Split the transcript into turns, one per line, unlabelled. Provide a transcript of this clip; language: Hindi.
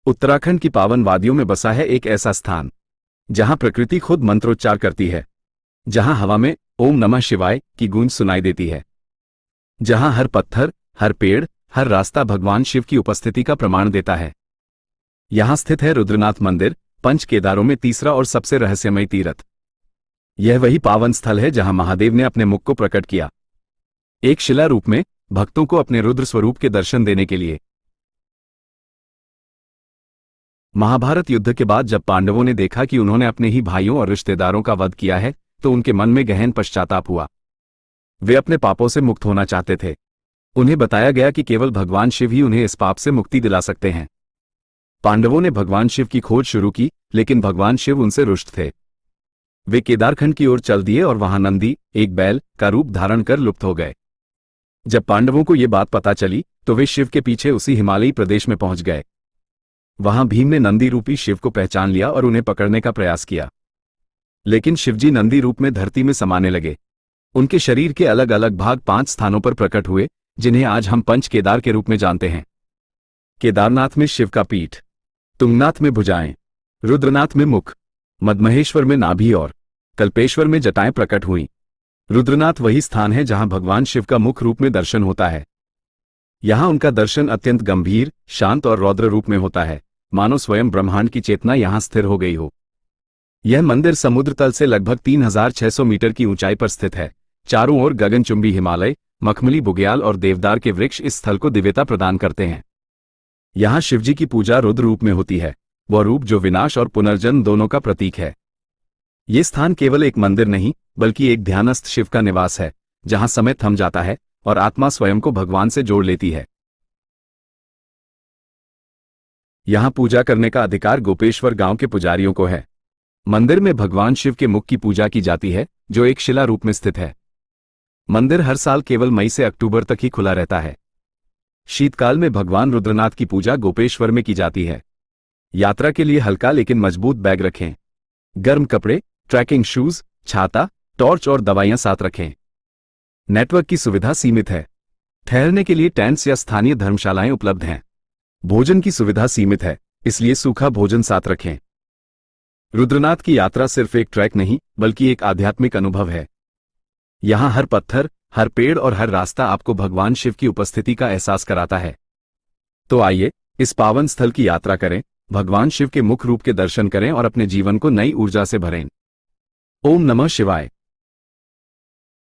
उत्तराखंड की पावन वादियों में बसा है एक ऐसा स्थान जहां प्रकृति खुद मंत्रोच्चार करती है, जहां हवा में ओम नमः शिवाय की गूंज सुनाई देती है, जहां हर पत्थर, हर पेड़, हर रास्ता भगवान शिव की उपस्थिति का प्रमाण देता है। यहां स्थित है रुद्रनाथ मंदिर, पंच केदारों में तीसरा और सबसे रहस्यमय तीर्थ। यह वही पावन स्थल है जहां महादेव ने अपने मुख को प्रकट किया, एक शिला रूप में, भक्तों को अपने रुद्र स्वरूप के दर्शन देने के लिए। महाभारत युद्ध के बाद जब पांडवों ने देखा कि उन्होंने अपने ही भाइयों और रिश्तेदारों का वध किया है, तो उनके मन में गहन पश्चाताप हुआ। वे अपने पापों से मुक्त होना चाहते थे। उन्हें बताया गया कि केवल भगवान शिव ही उन्हें इस पाप से मुक्ति दिला सकते हैं। पांडवों ने भगवान शिव की खोज शुरू की, लेकिन भगवान शिव उनसे रुष्ट थे। वे केदारखंड की ओर चल दिए और वहां नंदी, एक बैल, का रूप धारण कर लुप्त हो गए। जब पांडवों को ये बात पता चली, तो वे शिव के पीछे उसी हिमालयी प्रदेश में पहुंच गए। वहां भीम ने नंदी रूपी शिव को पहचान लिया और उन्हें पकड़ने का प्रयास किया, लेकिन शिवजी नंदी रूप में धरती में समाने लगे। उनके शरीर के अलग अलग भाग 5 स्थानों पर प्रकट हुए, जिन्हें आज हम पंच केदार के रूप में जानते हैं। केदारनाथ में शिव का पीठ, तुंगनाथ में भुजाएं, रुद्रनाथ में मुख, मदमहेश्वर में नाभि और कल्पेश्वर में जटाएं प्रकट हुईं। रुद्रनाथ वही स्थान है जहां भगवान शिव का मुख रूप में दर्शन होता है। यहां उनका दर्शन अत्यंत गंभीर, शांत और रौद्र रूप में होता है, मानो स्वयं ब्रह्मांड की चेतना यहां स्थिर हो गई हो। यह मंदिर समुद्र तल से लगभग 3600 मीटर की ऊंचाई पर स्थित है। चारों ओर गगनचुंबी हिमालय, मखमली बुग्याल और देवदार के वृक्ष इस स्थल को दिव्यता प्रदान करते हैं। यहां शिवजी की पूजा रुद्र रूप में होती है, वह रूप जो विनाश और पुनर्जन्म दोनों का प्रतीक है। ये स्थान केवल एक मंदिर नहीं, बल्कि एक ध्यानस्थ शिव का निवास है, जहां समय थम जाता है और आत्मा स्वयं को भगवान से जोड़ लेती है। यहां पूजा करने का अधिकार गोपेश्वर गांव के पुजारियों को है। मंदिर में भगवान शिव के मुख की पूजा की जाती है, जो एक शिला रूप में स्थित है। मंदिर हर साल केवल मई से अक्टूबर तक ही खुला रहता है। शीतकाल में भगवान रुद्रनाथ की पूजा गोपेश्वर में की जाती है। यात्रा के लिए हल्का लेकिन मजबूत बैग रखें। गर्म कपड़े, ट्रैकिंग शूज, छाता, टॉर्च और दवाइयां साथ रखें। नेटवर्क की सुविधा सीमित है। ठहरने के लिए टेंट्स या स्थानीय धर्मशालाएं उपलब्ध हैं। भोजन की सुविधा सीमित है, इसलिए सूखा भोजन साथ रखें। रुद्रनाथ की यात्रा सिर्फ एक ट्रैक नहीं, बल्कि एक आध्यात्मिक अनुभव है। यहां हर पत्थर, हर पेड़ और हर रास्ता आपको भगवान शिव की उपस्थिति का एहसास कराता है। तो आइए, इस पावन स्थल की यात्रा करें, भगवान शिव के मुख रूप के दर्शन करें और अपने जीवन को नई ऊर्जा से भरें। ओम नमः शिवाय।